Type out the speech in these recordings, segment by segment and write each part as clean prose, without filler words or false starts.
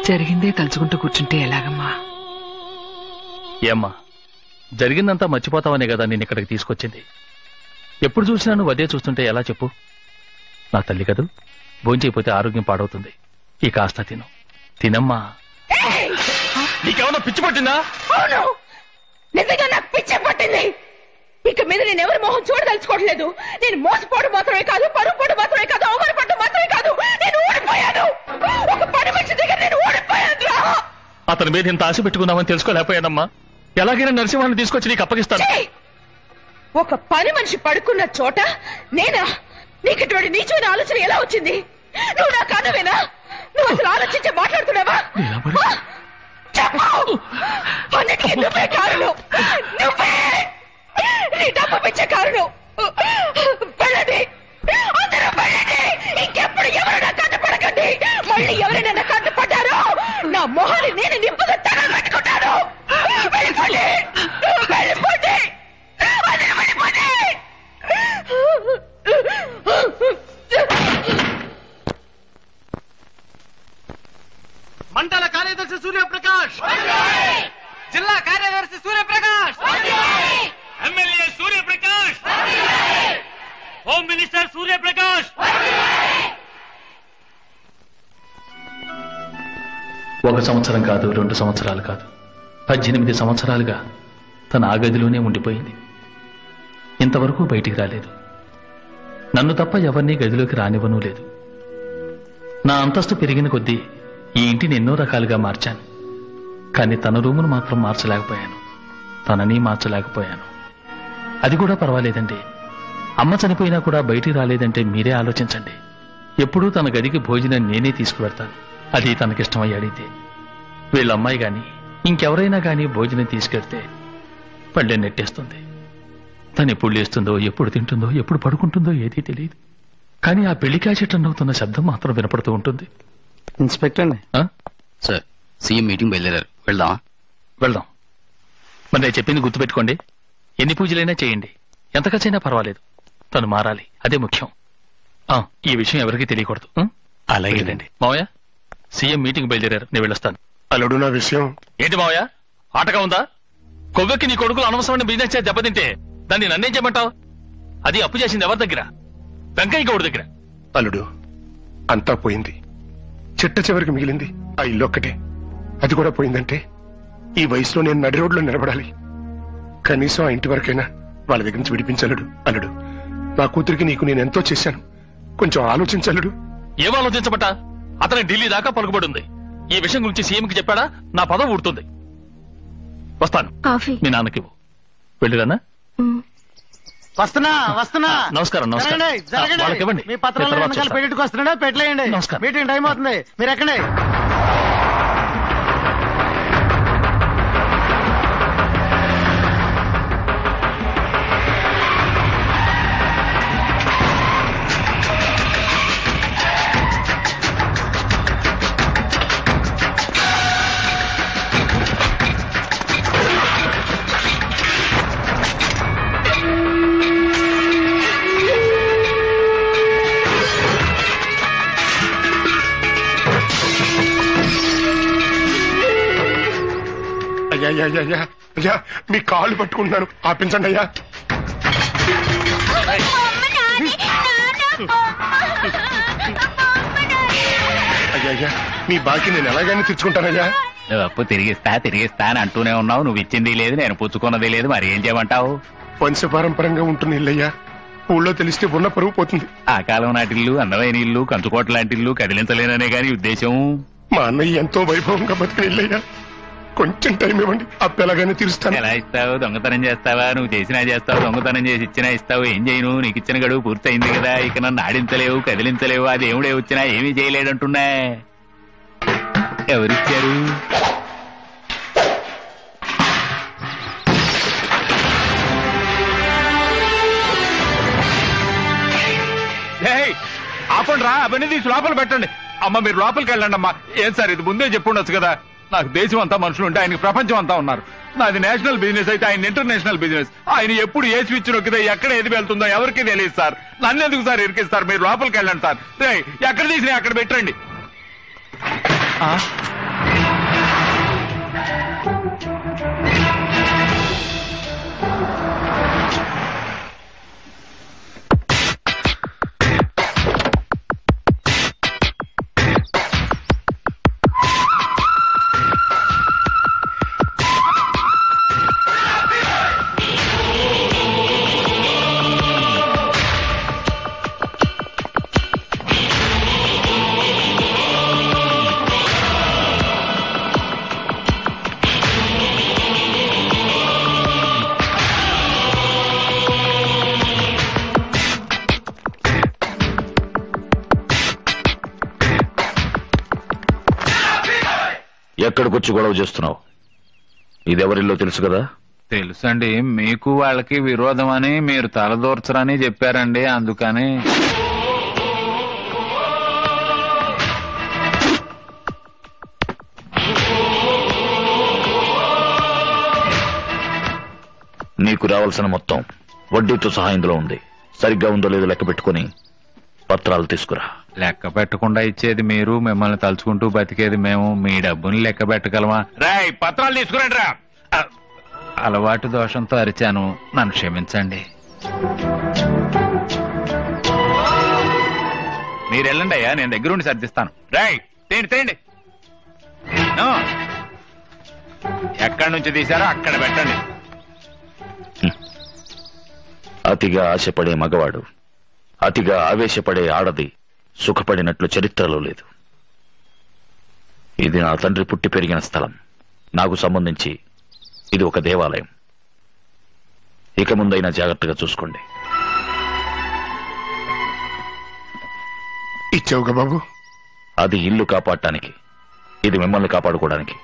జరిగిందే తలుచుకుంటూ కూర్చుంటే ఎలాగమ్మా? ఏమ్మా, జరిగిందంతా మర్చిపోతావనే కదా నేను ఇక్కడికి తీసుకొచ్చింది. ఎప్పుడు చూసినా నువ్వు అదే చూస్తుంటే ఎలా చెప్పు? నా తల్లి కదూ, భోంచేయపోతే ఆరోగ్యం పాడవుతుంది. ఈ కాస్త తిను, తినమ్మా. నీకేమన్నా పిచ్చి పట్టిందా? అవును, నిజంగా నాకు పిచ్చి పట్టింది. ఇక మీద నేను ఎవరి మొహం చూడదలుచుకోవట్లేదు. నేను మోసపోవడం మాత్రమే కాదు, పరుపుపోవడం మాత్రమే కాదు, అవమానపడడం మాత్రమే కాదు, నేను ఓడిపోయాను. ఒక పని మనిషి దగ్గర నేను ఓడిపోయాను. అతని మీద ఇంత ఆశ పెట్టుకున్నామని తెలుసుకోలేకపోయానమ్మా. ఎలాగైనా నరసింహాన్ని తీసుకొచ్చి నీకు అప్పగిస్తాను. ఒక పని మనిషి పడుకున్న చోట నేనా? నీకు ఇటువంటి నీచమైన ఆలోచన ఎలా వచ్చింది? నువ్వు నా కాదవేనా? నువ్వు అసలు ఆలోచించి మాట్లాడుతున్నావా? అన్నిటికీ నువ్వే కారణం. నువ్వే నీ డబ్బు పిచ్చే కారణం. వెళ్ళండి, అందరూ వెళ్ళండి. ఇంకెప్పుడు ఎవరు నా కంట పడకండి. మళ్ళీ ఎవరైనా నా కంట పడ్డారో నా మొహాన్ని నేను నిప్పుగా తగలు పెట్టుకుంటాను. వెళ్ళిపోండి, వెళ్ళిపోండి, అందరూ వెళ్ళిపోండి. మండల కార్యదర్శి సూర్యప్రకాష్, జిల్లా కార్యదర్శి Suryaprakash, MLA Suryaprakash, home minister Suryaprakash. ఒక సంవత్సరం కాదు, 2 సంవత్సరాలు కాదు, 18 సంవత్సరాలుగా తన ఆ గదిలోనే ఉండిపోయింది. ఇంతవరకు బయటికి రాలేదు. నన్ను తప్ప ఎవరినీ గదిలోకి రానివ్వనూ లేదు. నా అంతస్తు పెరిగిన కొద్దీ ఈ ఇంటిని ఎన్నో రకాలుగా మార్చాను. కానీ తన రూమును మాత్రం మార్చలేకపోయాను, తనని మార్చలేకపోయాను. అది కూడా పర్వాలేదండి. అమ్మ చనిపోయినా కూడా బయటికి రాలేదంటే మీరే ఆలోచించండి. ఎప్పుడూ తన గదికి భోజనం నేనే తీసుకువెడతాను, అది తనకిష్టమై అడిగితే. వీళ్ళ అమ్మాయి గాని ఇంకెవరైనా గాని భోజనం తీసుకెడితే పళ్ళె నెట్టేస్తుంది. తను ఎప్పుడు లేస్తుందో, ఎప్పుడు తింటుందో, ఎప్పుడు పడుకుంటుందో ఏదీ తెలియదు. కానీ ఆ పెళ్లి క్యాసెట్ అవుతున్న శబ్దం మాత్రం వినపడుతూ ఉంటుంది. ఇన్స్పెక్టర్ అండి. సార్, సీఎం మీటింగ్ బయలుదేరారు, వెళ్దామా? వెళ్దాం. మరి నేను చెప్పింది గుర్తుపెట్టుకోండి. ఎన్ని పూజలైనా చేయండి, ఎంత ఖర్చైనా పర్వాలేదు, తను మారాలి, అదే ముఖ్యం. ఈ విషయం ఎవరికీ తెలియకూడదు. అలాగేనండి. మావయ్య, సీఎం మీటింగ్ బయలుదేరారు, నేను వెళ్ళొస్తాను. అల్లుడు, నా విషయం ఏంటి మావయ్య, ఆటగా ఉందా? కొవ్వెక్కి నీ కొడుకులు అనవసరమైన బిజినెస్ చేసి దెబ్బతింటే దాన్ని నన్నేం చేయమంటావు? అది అప్పు చేసింది ఎవరి దగ్గర? వెంకయ్య గౌడి దగ్గర. అల్లుడు, అంతా పోయింది. చిట్ట చివరికి మిగిలింది ఆ ఇల్లు ఒక్కటే. అది కూడా పోయిందంటే ఈ వయసులో నేను నడి రోడ్లో నిలబడాలి. కనీసం ఆ ఇంటి వరకైనా వాళ్ళ దగ్గర నుంచి విడిపించలుడు. అల్లుడు, నా కూతురికి నీకు నేను ఎంతో చేశాను, కొంచెం ఆలోచించలుడు. ఏం ఆలోచించబట్ట? అతని ఢిల్లీ దాకా పలుకుబడి ఉంది. ఈ విషయం గురించి సీఎంకి చెప్పాడా నా పదవి ఊడుతుంది. వస్తాను. మీ నాన్నకి వెళ్ళిరానా? వస్తున్నా. నమస్కారం. వాళ్ళకి ఇవ్వండి. మీ పత్రాలు పెట్టుకు వస్తున్నాడా? పెట్టలేయండి. మీటింగ్ టైం అవుతుంది, మీరు ఎక్కండి. అయ్యా అయ్యా అయ్యా అయ్యా అయ్యా మీ కాళ్ళు పట్టుకుంటున్నాను, ఆపించండి అయ్యా. అయ్యా అయ్యా మీ బాకీ నేను ఎలాగైనా తెచ్చుకుంటానయ్యా. నువ్వు అప్పు తిరిగిస్తా అని అంటూనే ఉన్నావు. నువ్వు ఇచ్చింది లేదు, నేను పుచ్చుకున్నది లేదు, మరి ఏం చేయమంటావు? వంశపారంపరంగా ఉంటుంది ఇల్లయ్యా, ఊళ్ళో తెలిస్తే ఉన్న పరువు పోతుంది. ఆ కాలం నాటి ఇల్లు, అందమైన ఇల్లు, కంచుకోట లాంటి ఇల్లు కదిలించలేననే గాని ఉద్దేశం. మా అన్నయ్య ఎంతో వైభవంగా బతికిన ఇల్లయ్యా, కొంచెం టైం ఇవ్వండి, అప్పు ఎలాగైనా తీరుస్తాను. ఎలా ఇస్తావు? దొంగతనం చేస్తావా? నువ్వు చేసినా చేస్తావు, దొంగతనం చేసి ఇచ్చినా ఇస్తావు. ఏం చేయను? నీకు ఇచ్చిన గడువు పూర్తయింది కదా, ఇక నన్ను ఆడించలేవు, కదిలించలేవు. అది దేవుడే వచ్చినా ఏమీ చేయలేడంటున్నా. ఎవరిచ్చారు? ఆపండి రా, అవన్నీ తీసి లోపల పెట్టండి. అమ్మ మీరు లోపలికి వెళ్ళండి అమ్మా. ఏం సార్ ఇది ముందే చెప్పుండొచ్చు కదా. నాకు దేశం అంతా మనుషులు ఉంటే ఆయనకి ప్రపంచం అంతా ఉన్నారు. నాది నేషనల్ బిజినెస్ అయితే ఆయన ఇంటర్నేషనల్ బిజినెస్. ఆయన ఎప్పుడు ఏ స్విచ్ నొక్కితే ఎక్కడ ఏది వెళ్తుందో ఎవరికి తెలియదు సార్. నన్ను ఎందుకు సార్ ఇరికిస్తారు? మీరు లోపలికి వెళ్ళండి సార్. రే ఎక్కడ తీసినా అక్కడ పెట్టండి. ఎక్కడికొచ్చి గొడవ చేస్తున్నావు? ఇదెవరిల్లో తెలుసు కదా? తెలుసండి, మీకు వాళ్ళకి విరోధం అని మీరు తలదూర్చరని చెప్పారండి, అందుకని. నీకు రావాల్సిన మొత్తం వడ్డీతో సహా ఇందులో ఉంది. సరిగ్గా ఉందో లేదో లెక్క పెట్టుకుని పత్రాలు తీసుకురా. లెక్క పెట్టకుండా ఇచ్చేది మీరు, మిమ్మల్ని తలుచుకుంటూ బతికేది మేము. మీ డబ్బుని లెక్క పెట్టగలమా? రాయ్ పత్రాలు తీసుకురండి రా. అలవాటు దోషంతో అరిచాను, నన్ను క్షమించండి. మీరు వెళ్ళండి అయ్యా, నేను దగ్గరుండి సర్దిస్తాను. రాయ్ తేండి. ఎక్కడి నుంచి తీశారో అక్కడ పెట్టండి. అతిగా ఆశపడే మగవాడు, అతిగా ఆవేశపడే ఆడది సుఖపడినట్లు చరిత్రలో లేదు. ఇది నా తండ్రి పుట్టి పెరిగిన స్థలం. నాకు సంబంధించి ఇది ఒక దేవాలయం. ఇక ముందైనా జాగ్రత్తగా చూసుకోండి. ఇచ్చావుగా బాబు. అది ఇల్లు కాపాడటానికి, ఇది మిమ్మల్ని కాపాడుకోవడానికి.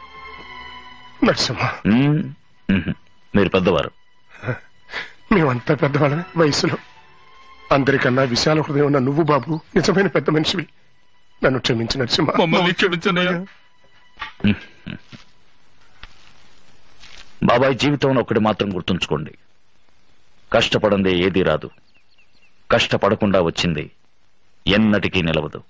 నరసింహ, మీరు పెద్దవారు. మేమంతా పెద్దవాళ్ళమే వయసులో. అందరికన్నా విశాల హృదయం ఉన్న నువ్వు బాబు నిజమైన పెద్ద మనిషివి. నన్ను క్షమించు నరసింహ. మమ్మల్ని క్షమించనయ్యా. బాబాయ్, జీవితంలో ఒకటి మాత్రం గుర్తుంచుకోండి. కష్టపడందే ఏదీ రాదు, కష్టపడకుండా వచ్చింది ఎన్నటికీ నిలవదు.